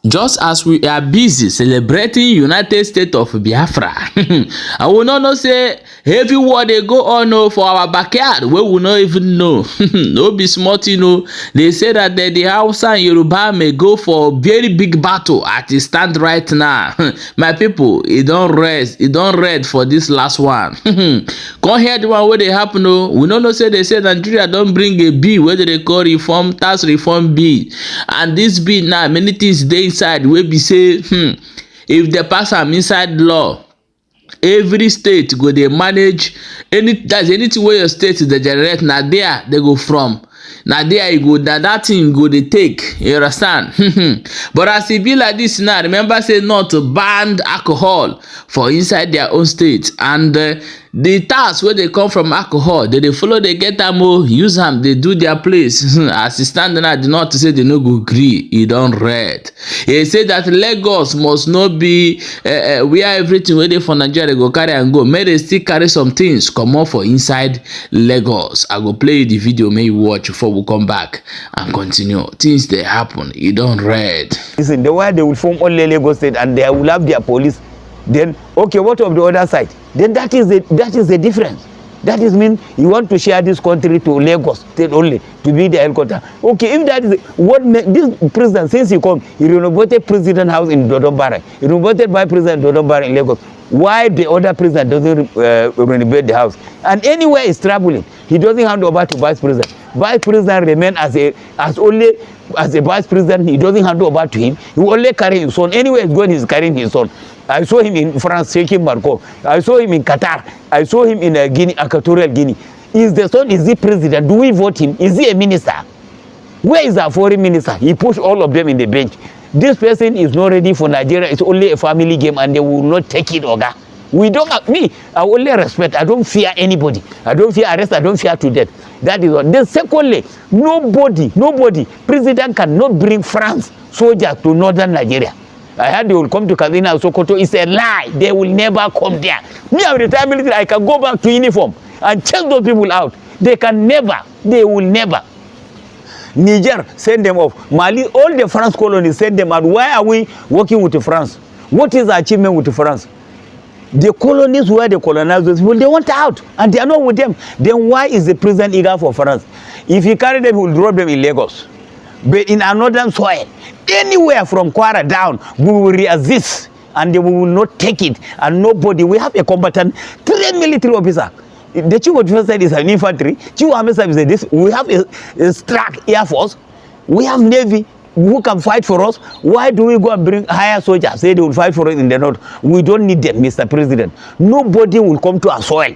Just as we are busy celebrating United States of Biafra, I will not know say heavy war dey go on for our backyard wey we no even know. No be small thing o. They say that the Hausa and Yoruba may go for very big battle as e stand right now. My people, e don rest, e don red for this last one. Come hear the one wey dey happen o. We no know say they say Nigeria don bring a bill wey dey call tax reform bill, and this bill now many things dey inside wey be say if they pass am inside law, every state go dey manage anything wey your state dey generate, na there they go from. Na there you go, that thing go dey take, you understand? But as e be like this now, remember say not banned alcohol for inside their own state, and the tax wey dey come from alcohol, they dey follow, dey get am o, use am dey do their place. As e stand now, the north say they no go gree, e don red. E say that Lagos must not be where everything wey dey for Nigeria go carry and go, make they still carry some things comot for inside Lagos. I go play you the video, make you watch before we come back and continue. Things dey happen, e don red. Listen, the way they will form only Lagos state and they will have their police. Then okay, what of the other side? Then that is the difference. That is mean you want to share this country to Lagos state only to be the headquarters. Okay, if that is what this president, since he come, he renovated president house in Dodombara, he renovated by president Dodombara in Lagos. Why the other president doesn't renovate the house? And anywhere is traveling, he doesn't hand over to vice president. Vice president remain as a vice president. He doesn't hand over to him. He only carry his son. Anywhere he's going, he's carrying his son. I saw him in France shaking Marco. I saw him in Qatar. I saw him in Guinea, Equatorial Guinea. Is the son? Is he president? Do we vote him? Is he a minister? Where is our foreign minister? He pushed all of them in the bench. This person is not ready for Nigeria. It's only a family game, and they will not take it, Oga. We don't have me. I only respect. I don't fear anybody. I don't fear arrest. I don't fear to death. That is what. Then secondly, nobody, president cannot bring France soldiers to northern Nigeria. I heard they will come to Kaduna and Sokoto. It's a lie. They will never come there. Me, I'm retired military. I can go back to uniform and chase those people out. They can never. They will never. Niger, send them off. Mali, all the France colonies, send them out. Why are we working with France? What is the achievement with France? The colonies where they colonize those people, they want out, and they are not with them. Then why is the president eager for France? If he carry them, he will drop them in Lagos. But in another soil, anywhere from Kwara down, we will resist, and they will not take it. And nobody, we have a combatant, trained military officer. The chief of defense is an infantry. Chief of army service is this. We have a strike air force. We have navy who can fight for us. Why do we go and bring higher soldiers? Say they will fight for us in the north. We don't need them, Mr. President. Nobody will come to our soil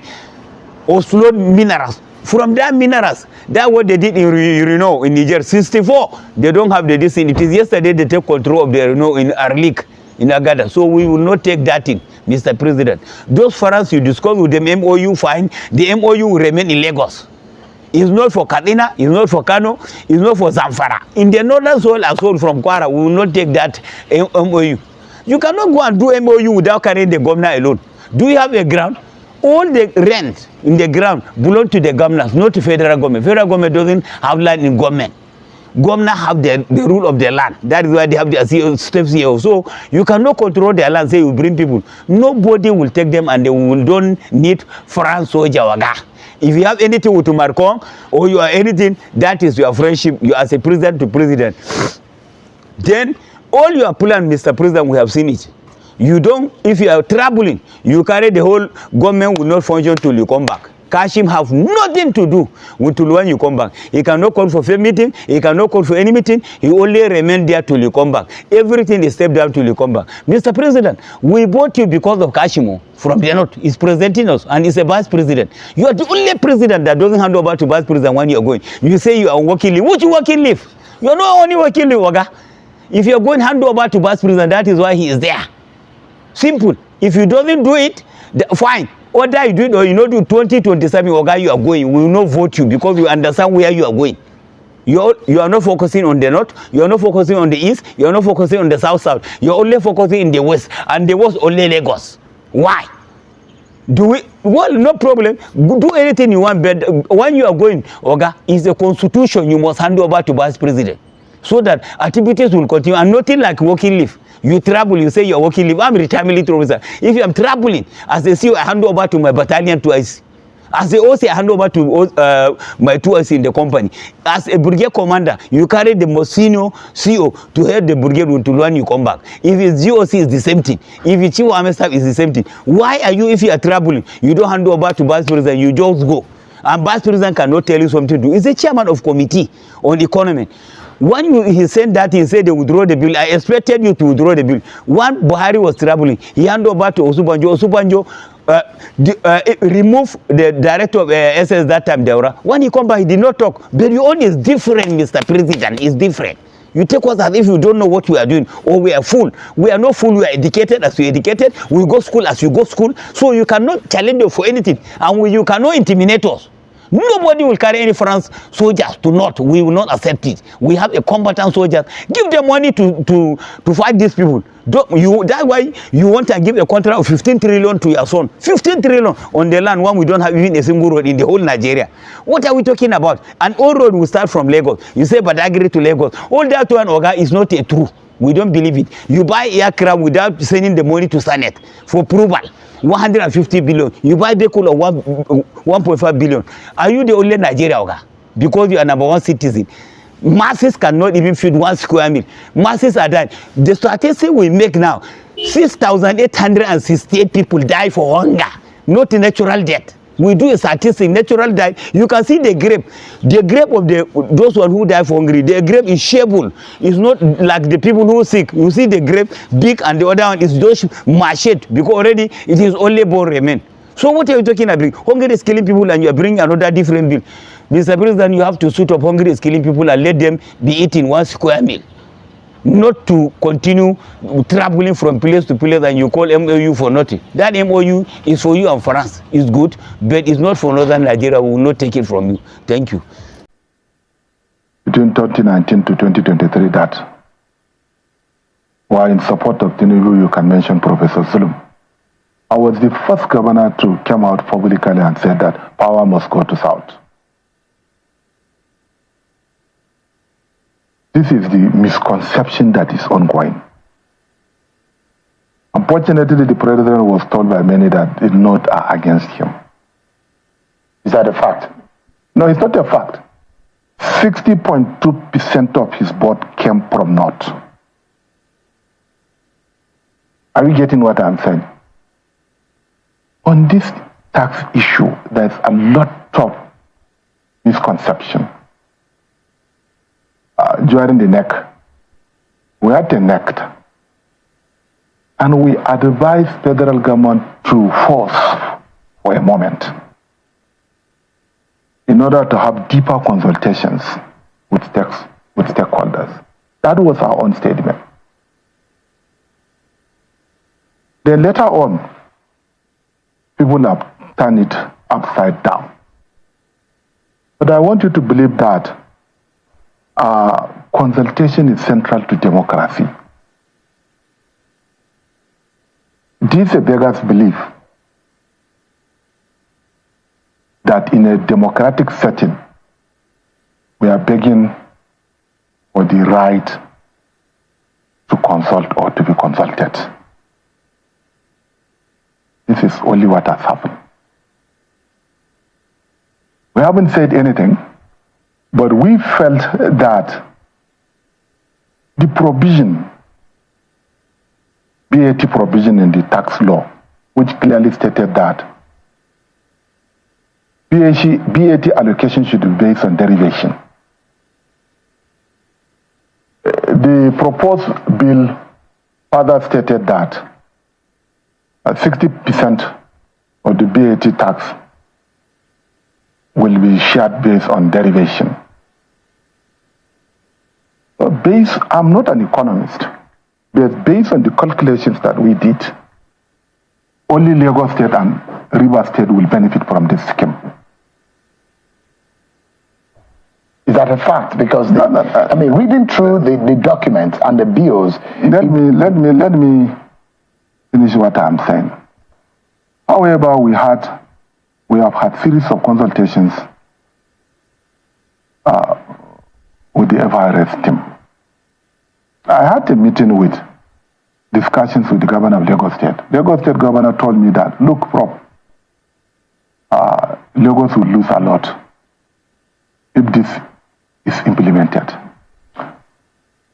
or slow minerals. From that minerals, that's what they did in Renault in Niger. 64, they don't have the destiny. It is yesterday they take control of the Renault in Arlik, in Agada. So we will not take that in, Mr. President. Those foreigners you discuss with them, MOU fine, the MOU will remain in Lagos. It's not for Kaduna, it's not for Kano, it's not for Zamfara. In the northern soil as well from Kwara, we will not take that MOU. You cannot go and do MOU without carrying the governor alone. Do you have a ground? All the rent in the ground belong to the governors, not to federal government. Federal government doesn't have land in government. Governors have the rule of the land. That is why they have the steps here. So you cannot control their land, say you bring people. Nobody will take them, and they will don't need France or Jawaga. If you have anything with Macron or you are anything, that is your friendship. You as a president to president. Then all your plan, Mr. President, we have seen it. You don't, if you are traveling, you carry the whole government will not function till you come back. Kashim have nothing to do until when you come back. He cannot call for fair meeting. He cannot call for any meeting. He only remain there till you come back. Everything is stepped down till you come back. Mr. President, we bought you because of Kashimo from the north. He's presenting us, and he's a vice president. You are the only president that doesn't hand over to vice president when you are going. You say you are working leave. Which working leave? You are not only working leave, Oga. If you are going hand over to vice president, that is why he is there. Simple. If you doesn't do it, fine. Whether you do it or you not do 2027, Oga, you are going. We will not vote you because you understand where you are going. You are not focusing on the north. You are not focusing on the east. You are not focusing on the south. You are only focusing in the west, and the west only Lagos. Why? Do we? Well, no problem. Do anything you want, but when you are going, Oga, is the constitution you must hand over to vice president. so that activities will continue, and nothing like working leave. You travel, you say you're working leave. I'm a retired military officer. If I'm traveling, as a CEO, I hand over to my battalion twice. As a OC, I hand over to my 2OC in the company. As a brigade commander, you carry the most senior CO to head the brigade until when you come back. If it's GOC, it's the same thing. If it's Chief Army Staff, it's the same thing. Why are you, if you are traveling, you don't hand over to Vice President, you just go. And Vice President cannot tell you something to do. He's the chairman of committee on economy. When he said that, he said they withdraw the bill. I expected you to withdraw the bill. When Buhari was traveling, he handed over to Osubanjo. Osubanjo remove the director of SS that time, Deora. When he come back, he did not talk. But your own is different, Mr. President. It's different. You take us as if you don't know what we are doing, or we are fool. We are not fool. We are educated as we are educated. We go school as you go school. So you cannot challenge us for anything, and you cannot intimidate us. Nobody will carry any France soldiers to North. We will not accept it. We have a combatant soldiers. Give them money to fight these people. That's why you want to give a contract of 15 trillion to your son. 15 trillion on the land when we don't have even a single road in the whole Nigeria. What are we talking about? And all road will start from Lagos. You say, but I agree to Lagos. All that one, Oga, is not a true. We don't believe it. You buy aircraft without sending the money to Senate for approval. 150 billion. You buy vehicle of 1.5 billion. Are you the only Nigeria, Oga? Because you are number one citizen. Masses cannot even feed 1 square meal. Masses are dying. The statistics we make now, 6,868 people die for hunger, not natural death. We do a statistic, natural death. You can see the grape. The grape of those one who die for hungry, the grape is shareable. It's not like the people who are sick. You see the grape big and the other one is just machete because already it is only bone remain. So what are you talking about? Hunger is killing people and you are bringing another different bill. Mr. President, you have to suit up hunger is killing people and let them be eating 1 square meal. Not to continue traveling from place to place and you call MOU for nothing. That MOU is for you and France. It's good, but it's not for Northern Nigeria. We will not take it from you. Thank you. Between 2019 to 2023, that while in support of Tinubu, you can mention Professor Zulum. I was the first governor to come out publicly and say that power must go to South. This is the misconception that is ongoing. Unfortunately, the president was told by many that the North are against him. Is that a fact? No, it's not a fact. 60.2% of his vote came from North. Are you getting what I'm saying? On this tax issue, there's a lot of misconception. During the NEC, we had the NEC, and we advised federal government to force for a moment in order to have deeper consultations with stakeholders. That was our own statement. Then later on, people have turned it upside down. But I want you to believe that consultation is central to democracy. This beggars belief that in a democratic setting, we are begging for the right to consult or to be consulted. This is only what has happened. We haven't said anything, but we felt that the provision, BAT provision in the tax law, which clearly stated that BAT allocation should be based on derivation. The proposed bill further stated that 60% of the BAT tax will be shared based on derivation. I'm not an economist, but based on the calculations that we did, only Lagos State and Rivers State will benefit from this scheme. Is that a fact? Because I mean, reading through the documents and the bills. Let me finish what I'm saying. However, we have had series of consultations with the FRS team. I had a meeting with discussions with the governor of Lagos State. Lagos State governor told me that, look, Prof, Lagos will lose a lot if this is implemented.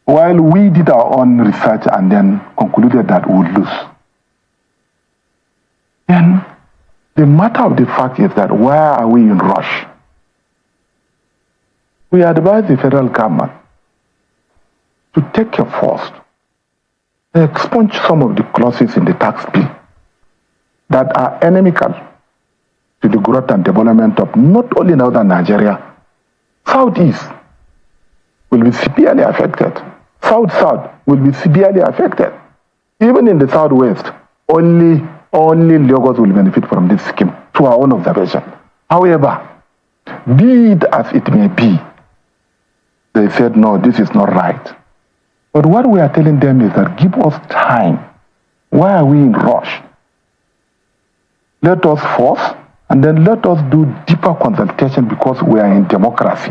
While we did our own research and then concluded that we would lose. Then the matter of the fact is that why are we in rush? We advise the federal government to take care first, expunge some of the clauses in the tax bill that are inimical to the growth and development of not only northern Nigeria, southeast will be severely affected. South will be severely affected. Even in the southwest, only Lagos will benefit from this scheme, to our own observation. However, be it as it may be, they said, no, this is not right. But what we are telling them is that give us time. Why are we in rush? Let us force, and then let us do deeper consultation because we are in democracy.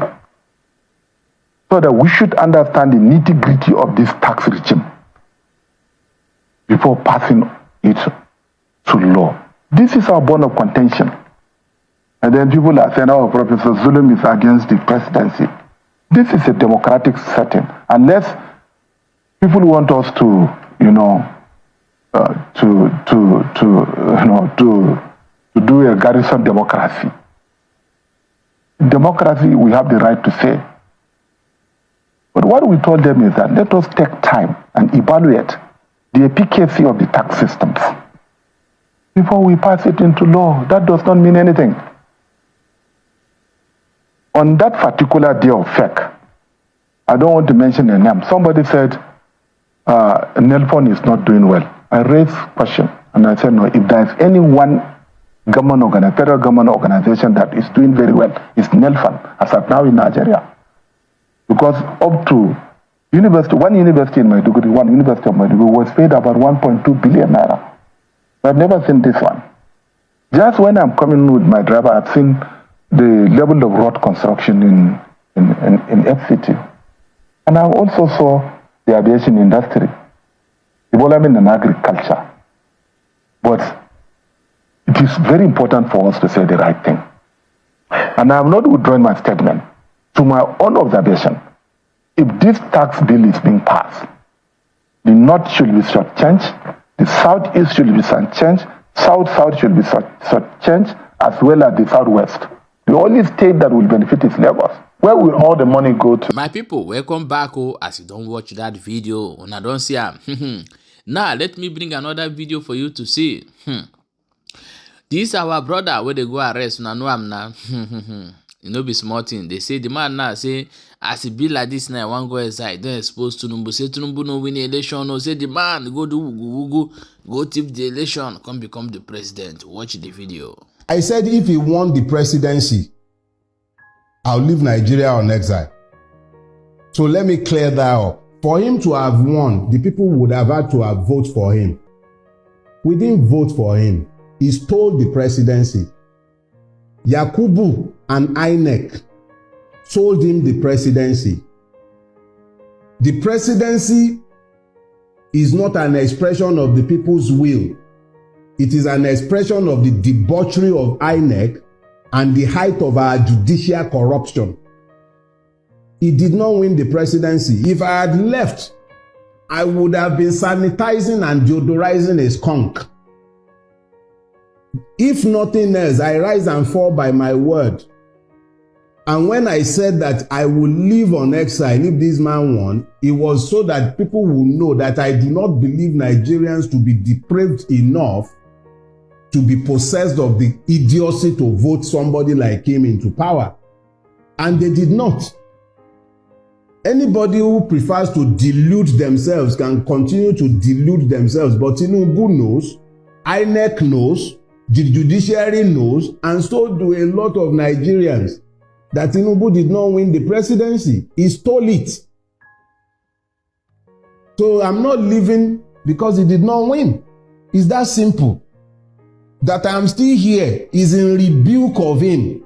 So that we should understand the nitty-gritty of this tax regime before passing it to law. This is our bone of contention. And then people are saying, oh, Professor Zulum is against the presidency. This is a democratic setting. Unless people want us to, to do a garrison democracy. Democracy, we have the right to say. But what we told them is that let us take time and evaluate the efficacy of the tax systems before we pass it into law. That does not mean anything. On that particular day of FEC, I don't want to mention a name. Somebody said Nelfon is not doing well. I raised a question and I said, no, if there is any one federal government organization that is doing very well, it's Nelfon, as of now in Nigeria. Because up to one university of Maiduguri was paid about 1.2 billion naira. I've never seen this one. Just when I'm coming with my driver, I've seen the level of road construction in FCT. And I also saw the aviation industry, development and agriculture. But it is very important for us to say the right thing. And I have not withdrawn my statement. To my own observation, if this tax bill is being passed, the North should be shortchanged, the Southeast should be shortchanged, South should be shortchanged, as well as the Southwest. The only state that will benefit is Lagos. Where will all the money go to? My people, welcome back. As you don't watch that video, and I don't see am. Now, let me bring another video for you to see. This our brother where they go arrest. Now, know am now. You know, be small thing. They say the man now say, as it be like this now, one go inside, don't expose Tinubu. Say Tinubu no win the election. No, say the man go do wugu, go tip the election, come become the president. Watch the video. I said if he won the presidency, I'll leave Nigeria on exile. So let me clear that up. For him to have won, the people would have had to have voted for him. We didn't vote for him. He stole the presidency. Yakubu and INEC sold him the presidency. The presidency is not an expression of the people's will. It is an expression of the debauchery of INEC and the height of our judicial corruption. He did not win the presidency. If I had left, I would have been sanitizing and deodorizing a skunk. If nothing else, I rise and fall by my word. And when I said that I will live on exile if this man won, it was so that people will know that I do not believe Nigerians to be depraved enough to be possessed of the idiocy to vote somebody like him into power. And they did not. Anybody who prefers to delude themselves can continue to delude themselves, but Tinubu knows, INEC knows, the judiciary knows, and so do a lot of Nigerians, that Tinubu did not win the presidency. He stole it. So I'm not leaving because he did not win. It's that simple. That I'm still here is in rebuke of him.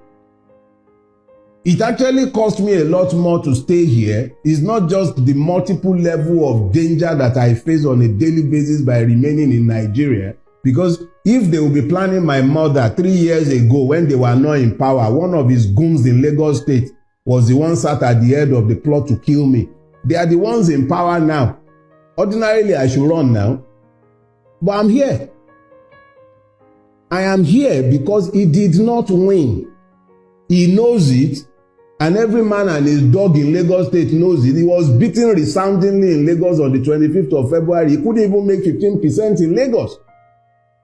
It actually cost me a lot more to stay here. It's not just the multiple level of danger that I face on a daily basis by remaining in Nigeria. Because if they will be planning my murder 3 years ago when they were not in power, one of his goons in Lagos State was the one sat at the head of the plot to kill me. They are the ones in power now. Ordinarily, I should run now. But I'm here. I am here because he did not win. He knows it. And every man and his dog in Lagos State knows it. He was beaten resoundingly in Lagos on the 25th of February. He couldn't even make 15% in Lagos.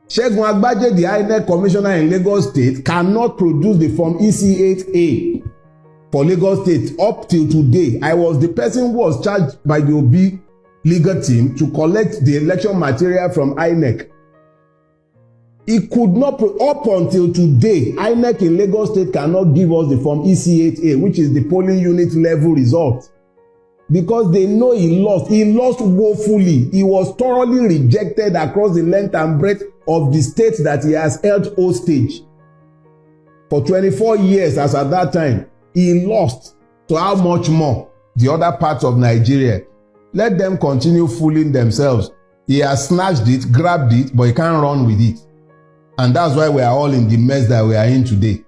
Segun Agbaje, the INEC commissioner in Lagos State, cannot produce the form EC8A for Lagos State up till today. I was the person who was charged by the Obi legal team to collect the election material from INEC. He could not, up until today, INEC in Lagos State cannot give us the form EC8A, which is the polling unit level result. Because they know he lost. He lost woefully. He was thoroughly rejected across the length and breadth of the state that he has held hostage. For 24 years, as at that time, he lost. So how much more the other parts of Nigeria? Let them continue fooling themselves. He has snatched it, grabbed it, but he can't run with it. And that's why we are all in the mess that we are in today.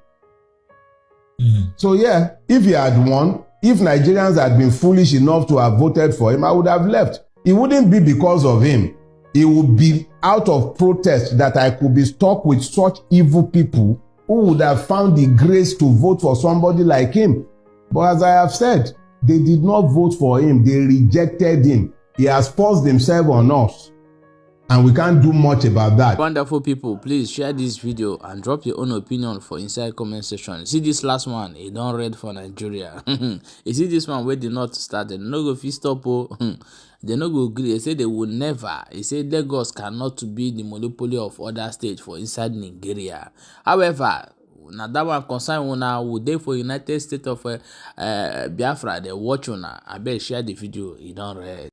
So yeah, if he had won, if Nigerians had been foolish enough to have voted for him, I would have left. It wouldn't be because of him. It would be out of protest that I could be stuck with such evil people who would have found the grace to vote for somebody like him. But as I have said, they did not vote for him. They rejected him. He has forced himself on us. And we can't do much about that. Wonderful people, please share this video and drop your own opinion for inside comment section. See this last one, he don't read for Nigeria. You see this one where they not started, no go fit stop. They no go agree. They say they will never. He said Lagos cannot be the monopoly of other states for inside Nigeria. However, now that one concern una would dey for United States of Biafra. They watch una. I bet share the video. He don't read.